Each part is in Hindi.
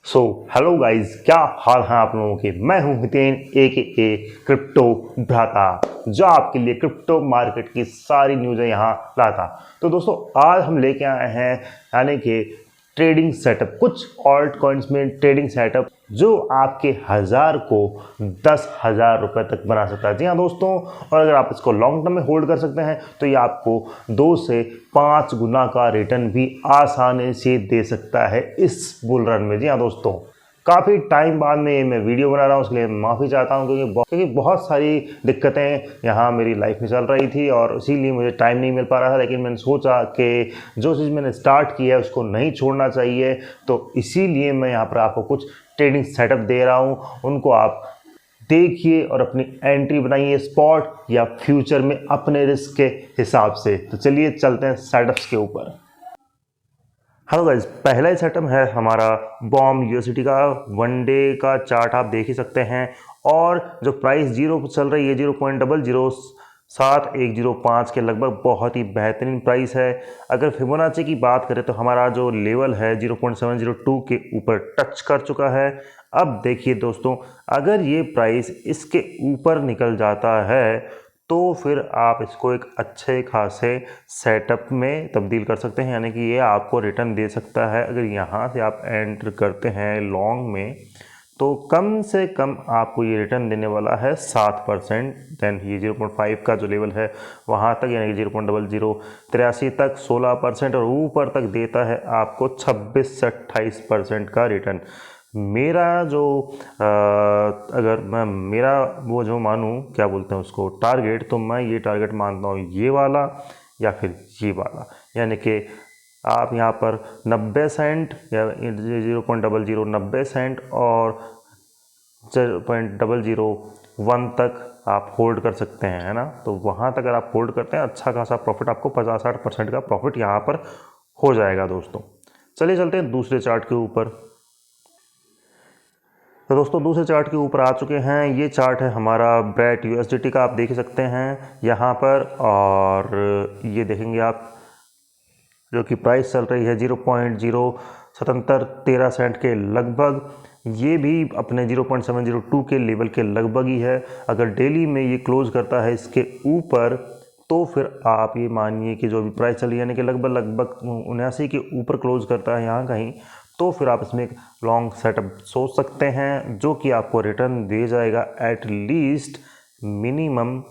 हेलो गाइज, क्या हाल है आप लोगों के। मैं हूं हितेन ए क्रिप्टो भ्राता, जो आपके लिए क्रिप्टो मार्केट की सारी न्यूज़ें यहाँ लाता। तो दोस्तों, आज हम लेके आए हैं यानी कि ट्रेडिंग सेटअप, कुछ ऑल्ट कॉइन्स में ट्रेडिंग सेटअप जो आपके 1000 को 10,000 रुपये तक बना सकता है। जी हाँ दोस्तों, और अगर आप इसको लॉन्ग टर्म में होल्ड कर सकते हैं तो ये आपको 2 से 5 गुना का रिटर्न भी आसानी से दे सकता है इस बुल रन में। जी हाँ दोस्तों, काफ़ी टाइम बाद में मैं वीडियो बना रहा हूँ, उसके लिए माफ़ी चाहता हूँ क्योंकि बहुत सारी दिक्कतें यहाँ मेरी लाइफ में चल रही थी और इसीलिए मुझे टाइम नहीं मिल पा रहा था। लेकिन मैंने सोचा कि जो चीज़ मैंने स्टार्ट की है उसको नहीं छोड़ना चाहिए, तो इसीलिए मैं यहाँ पर आपको कुछ ट्रेडिंग सेटअप दे रहा हूँ। उनको आप देखिए और अपनी एंट्री बनाइए स्पॉट या फ्यूचर में अपने रिस्क के हिसाब से। तो चलिए चलते हैं सेटअप्स के ऊपर। हेलो गाइज, पहला ही सेटअप है हमारा बॉम यूएसडी का 1 डे का चार्ट। आप देख ही सकते हैं और जो प्राइस जीरो चल रही है 0.007,105 के लगभग, बहुत ही बेहतरीन प्राइस है। अगर फिबोनाची की बात करें तो हमारा जो लेवल है 0.702 के ऊपर टच कर चुका है। अब देखिए दोस्तों, अगर ये प्राइस इसके ऊपर निकल जाता है तो फिर आप इसको एक अच्छे खासे सेटअप में तब्दील कर सकते हैं, यानी कि ये आपको रिटर्न दे सकता है। अगर यहाँ से आप एंटर करते हैं लॉन्ग में तो कम से कम आपको ये रिटर्न देने वाला है 7%। देन ये 0.5 का जो लेवल है वहाँ तक, यानी कि 0.0083 तक 16%, और ऊपर तक देता है आपको 26 से 28% का रिटर्न। मेरा जो अगर मैं मेरा वो जो मानूँ, क्या बोलते हैं उसको, टारगेट, तो मैं ये टारगेट मानता हूँ ये वाला या फिर ये वाला। यानी कि आप यहाँ पर 90 सेंट या 0.0090 सेंट और 0.001 तक आप होल्ड कर सकते हैं, है ना। तो वहाँ तक अगर आप होल्ड करते हैं, अच्छा खासा प्रॉफिट, आपको 50-60% का प्रॉफिट यहाँ पर हो जाएगा दोस्तों। चलिए चलते हैं दूसरे चार्ट के ऊपर। तो दोस्तों, दूसरे चार्ट के ऊपर आ चुके हैं। ये चार्ट है हमारा ब्रेट यूएसडीटी का, आप देख सकते हैं यहाँ पर। और ये देखेंगे आप, जो कि प्राइस चल रही है 0.07713 सेंट के लगभग। ये भी अपने 0.702 के लेवल के लगभग ही है। अगर डेली में ये क्लोज करता है इसके ऊपर तो फिर आप ये मानिए कि जो भी प्राइस चली, यानी कि लगभग 79 के ऊपर क्लोज करता है यहाँ कहीं, तो फिर आप इसमें एक लॉन्ग सेटअप सोच सकते हैं, जो कि आपको रिटर्न दे जाएगा एट लीस्ट मिनिमम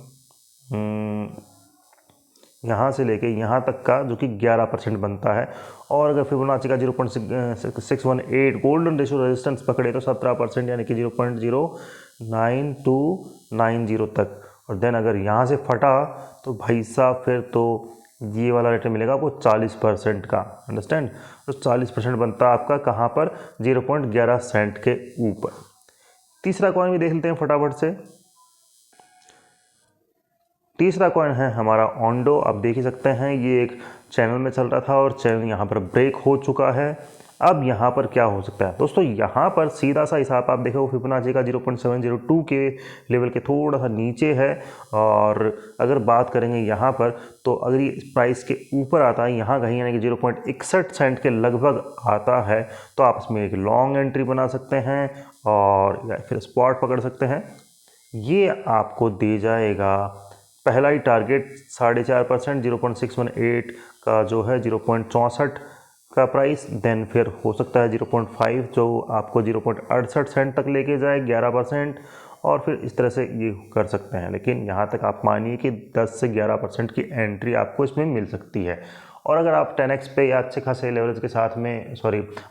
यहाँ से लेके यहाँ तक का, जो कि 11% बनता है। और अगर फिबोनाची का 0.618 गोल्डन रेशियो रेजिस्टेंस पकड़े तो 17%, यानी कि 0.09290 तक। और देन अगर यहाँ से फटा तो भाई साहब फिर तो ये वाला रिटर्न मिलेगा आपको 40% का, अंडरस्टैंड। तो 40% बनता है आपका कहाँ पर, 0.11 सेंट के ऊपर। तीसरा कॉइन भी देख लेते हैं फटाफट से। तीसरा कॉइन है हमारा ओंडो, आप देख ही सकते हैं ये एक चैनल में चल रहा था और चैनल यहाँ पर ब्रेक हो चुका है। अब यहाँ पर क्या हो सकता है दोस्तों, यहाँ पर सीधा सा हिसाब आप देखो, फिबोनाची का 0.702 के लेवल के थोड़ा सा नीचे है। और अगर बात करेंगे यहाँ पर, तो अगर ये प्राइस के ऊपर आता है यहाँ कहीं, यानी कि 0.61 सेंट के लगभग आता है, तो आप इसमें एक लॉन्ग एंट्री बना सकते हैं और या फिर स्पॉट पकड़ सकते हैं। ये आपको दे जाएगा पहला ही टारगेट 4.5%, 0.618 का जो है 0.64 का प्राइस। देन फिर हो सकता है 0.5 जो आपको 0.68 सेंट तक लेके जाए 11%, और फिर इस तरह से ये कर सकते हैं। लेकिन यहाँ तक आप मानिए कि 10 से 11% की एंट्री आपको इसमें मिल सकती है। और अगर आप 10x पे या अच्छे खासे लेवरेज के साथ में,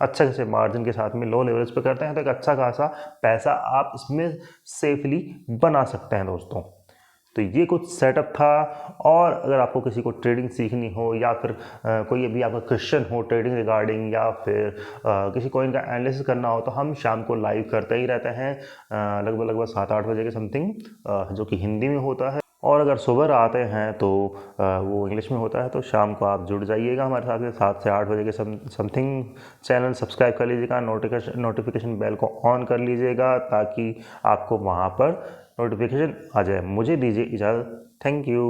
अच्छे खासे मार्जिन के साथ में लो लेवरेज पे करते हैं तो एक अच्छा खासा पैसा आप इसमें सेफली बना सकते हैं दोस्तों। तो ये कुछ सेटअप था। और अगर आपको किसी को ट्रेडिंग सीखनी हो या फिर कोई अभी आपका क्वेश्चन हो ट्रेडिंग रिगार्डिंग, या फिर किसी कॉइन का एनालिसिस करना हो, तो हम शाम को लाइव करते ही रहते हैं लगभग 7-8 बजे के समथिंग, जो कि हिंदी में होता है। और अगर सुबह आते हैं तो वो इंग्लिश में होता है। तो शाम को आप जुड़ जाइएगा हमारे साथ में 7 से 8 बजे के समथिंग। चैनल सब्सक्राइब कर लीजिएगा, नोटिफिकेशन बेल को ऑन कर लीजिएगा, ताकि आपको वहाँ पर नोटिफिकेशन आ जाए। मुझे दीजिए इजाज़त, थैंक यू।